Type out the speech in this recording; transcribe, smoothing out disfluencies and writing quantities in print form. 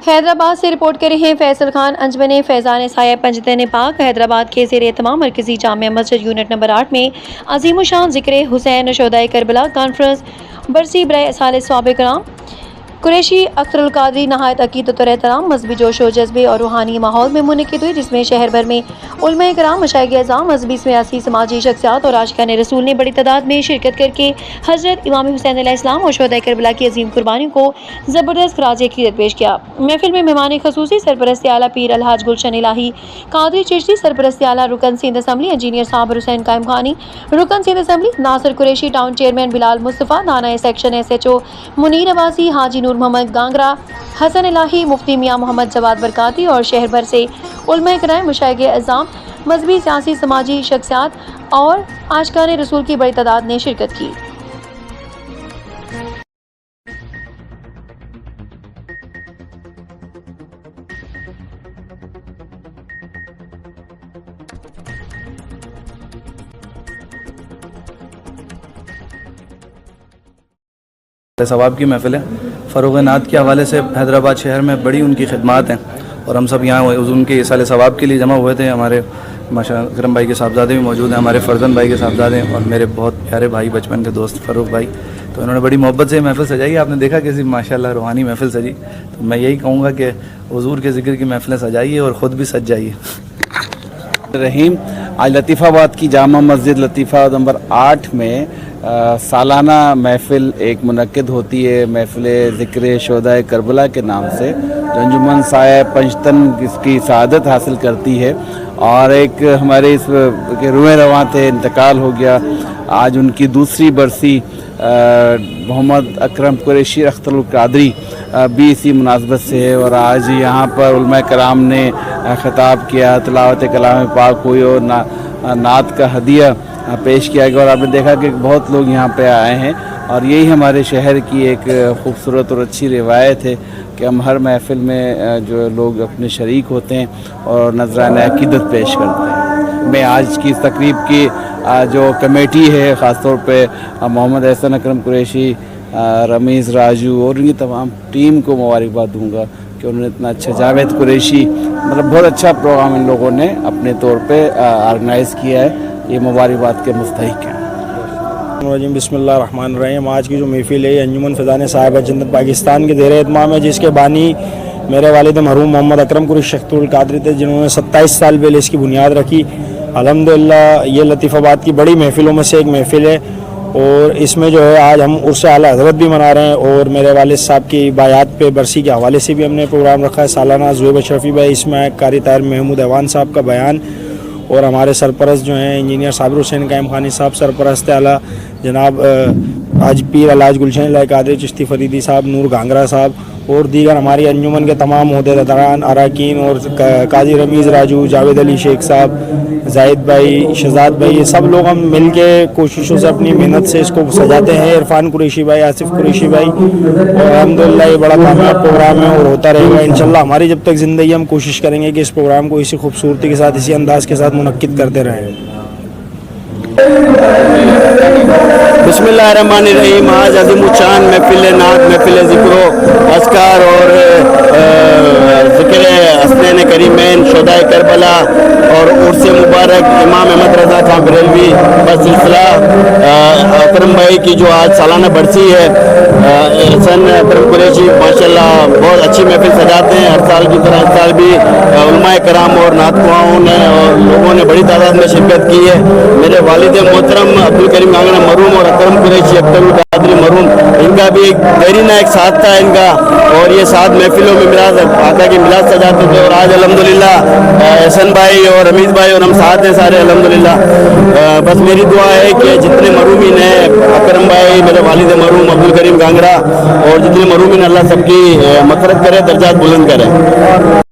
حیدرآباد سے رپورٹ کر رہے ہیں فیصل خان۔ انجمن فیضان سایہ پنجتن پاک حیدرآباد کے زیر اہتمام مرکزی جامع مسجد یونٹ نمبر 8 میں عظیم الشان ذکر حسین شہدائے کربلا کانفرنس برسی برائے صالح صحابہ کرام قریشی اختر القادری نہایت عقیدت اور احترام مذہبی جوش و جذبے اور روحانی ماحول میں منعقد ہوئی، جس میں شہر بھر میں علماء کرام، مشائخ اعظام، مذہبی سیاسی سماجی شخصیات اور عاشقان رسول نے بڑی تعداد میں شرکت کر کے حضرت امام حسین علیہ السلام اور شہدائے کربلا کی عظیم قربانیوں کو زبردست خراج عقیدت پیش کیا۔ محفل میں مہمان خصوصی سرپرست اعلیٰ پیر الحاج گلشن الہی قادری چشتی، سرپرست اعلیٰ رکن سندھ اسمبلی انجینئر صابر حسین قائم خانی، رکن Sindh assembly Nasir Qureshi, town chairman Bilal Mustafa, دانائے section S H O Munir Abbasi, Haji Noor محمد گانگرا، حسن الہی، مفتی میاں محمد جواد برکاتی اور شہر بھر سے علماء کرام، مشائخ اعظام، مذہبی سیاسی سماجی شخصیات اور عاشقان رسول کی بڑی تعداد نے شرکت کی۔ ثواب کی محفل ہے۔ فروغ نعت کے حوالے سے حیدرآباد شہر میں بڑی ان کی خدمات ہیں اور ہم سب یہاں ان کے ایصال ثواب کے لیے جمع ہوئے تھے۔ ہمارے ماشاءاللہ اکرم بھائی کے صاحبزادے بھی موجود ہیں، ہمارے فرزند بھائی کے صاحبزادے اور میرے بہت پیارے بھائی بچپن کے دوست فروغ بھائی، تو انہوں نے بڑی محبت سے محفل سجائی۔ آپ نے دیکھا کیسی ماشاءاللہ روحانی محفل سجی، تو میں یہی کہوں گا کہ حضور کے ذکر کی محفلیں سجائیے اور خود بھی سج جائیے۔ رحیم، آج لطیف آباد کی جامع مسجد لطیف آباد نمبر 8 میں سالانہ محفل ایک منعقد ہوتی ہے، محفل ذکر شہدائے کربلا کے نام سے، جو انجمن سایہ پنجتن اس کی سعادت حاصل کرتی ہے، اور ایک ہمارے اس کے روئے رواں تھے، انتقال ہو گیا۔ آج ان کی دوسری برسی محمد اکرم قریشی اختر القادری بھی اسی مناسبت سے ہے، اور آج یہاں پر علماء کرام نے خطاب کیا، تلاوت کلام پاک ہوئی اور نعت کا ہدیہ پیش کیا گیا، اور آپ نے دیکھا کہ بہت لوگ یہاں پہ آئے ہیں، اور یہی ہمارے شہر کی ایک خوبصورت اور اچھی روایت ہے کہ ہم ہر محفل میں جو لوگ اپنے شریک ہوتے ہیں اور نذرانہ عقیدت پیش کرتے ہیں۔ میں آج کی اس تقریب کی جو کمیٹی ہے، خاص طور پہ محمد احسن اکرم قریشی، رمیز راجو اور ان کی تمام ٹیم کو مبارکباد دوں گا کہ انہوں نے اتنا اچھا، جاوید قریشی، مطلب بہت اچھا پروگرام ان لوگوں نے اپنے طور پہ آرگنائز کیا ہے، یہ مبارکباد کے مستحق ہیں۔ بسم اللہ الرحمن الرحیم۔ آج کی جو محفل ہے یہ انجمن فیضان سایہ پنجتن پاکستان کے زیر اہتمام ہے، جس کے بانی میرے والد مرحوم محمد اکرم قریشی اختر القادری تھے، جنہوں نے 27 سال پہلے اس کی بنیاد رکھی۔ الحمدللہ یہ لطیف آباد کی بڑی محفلوں میں سے ایک محفل ہے، اور اس میں جو ہے آج ہم عرس اعلیٰ حضرت بھی منا رہے ہیں، اور میرے والد صاحب کی بایات پہ برسی کے حوالے سے بھی ہم نے پروگرام رکھا ہے سالانہ۔ زویب اشرفی بھائی، اس میں قاری طاہر محمود ایوان صاحب کا بیان، اور ہمارے سرپرست جو ہیں انجینئر صابر حسین قائم خانی صاحب، سرپرست اعلیٰ جناب حاج پیر الحاج گلشن الہی قادری چشتی فریدی صاحب، نور گانگرا صاحب، اور دیگر ہماری انجمن کے تمام عہدیداران، اراکین، اور قاضی رمیز راجو، جاوید علی شیخ صاحب، زاہد بھائی، شہزاد بھائی، یہ سب لوگ ہم مل کے کوششوں سے اپنی محنت سے اس کو سجاتے ہیں۔ عرفان قریشی بھائی، آصف قریشی بھائی، اور الحمدللہ یہ بڑا کامیاب پروگرام ہے اور ہوتا رہے گا انشاءاللہ۔ ہماری جب تک زندگی، ہم کوشش کریں گے کہ اس پروگرام کو اسی خوبصورتی کے ساتھ، اسی انداز کے ساتھ منعقد کرتے رہیں۔ بسم اللہ الرحمن الرحیم۔ آج عظیم الشان محفل نعت، محفل ذکر و اذکار اور ذکر حسنین کریمین شہدائے کربلا اور عرس مبارک امام احمد رضا خان بریلوی بسلسلہ اکرم بھائی کی جو آج سالانہ برسی ہے، حسن اکرم قریشی ماشاءاللہ بہت اچھی محفل سجاتے ہیں، ہر سال کی طرح اس سال بھی علماء کرام اور نعت خواہوں نے اور لوگوں نے بڑی تعداد میں شرکت کی ہے۔ میرے والد محترم عبدالکریم گانگرا مرحوم اور اکرم قریشی اختر القادری مرحوم، ان کا بھی ایک دیرینہ ایک ساتھ تھا ان کا، اور یہ ساتھ محفلوں میں میلاد آقا کی میلاد سجاتے تھے، اور آج الحمدللہ احسن بھائی اور رمیز بھائی اور ہم ساتھ ہیں سارے الحمدللہ۔ بس میری دعا ہے کہ جتنے مرحومین ہیں، اکرم بھائی، میرے والد مرحوم عبدالکریم گانگرا، اور جتنے مرحومین، اللہ سب کی مغفرت کرے، درجات بلند کرے۔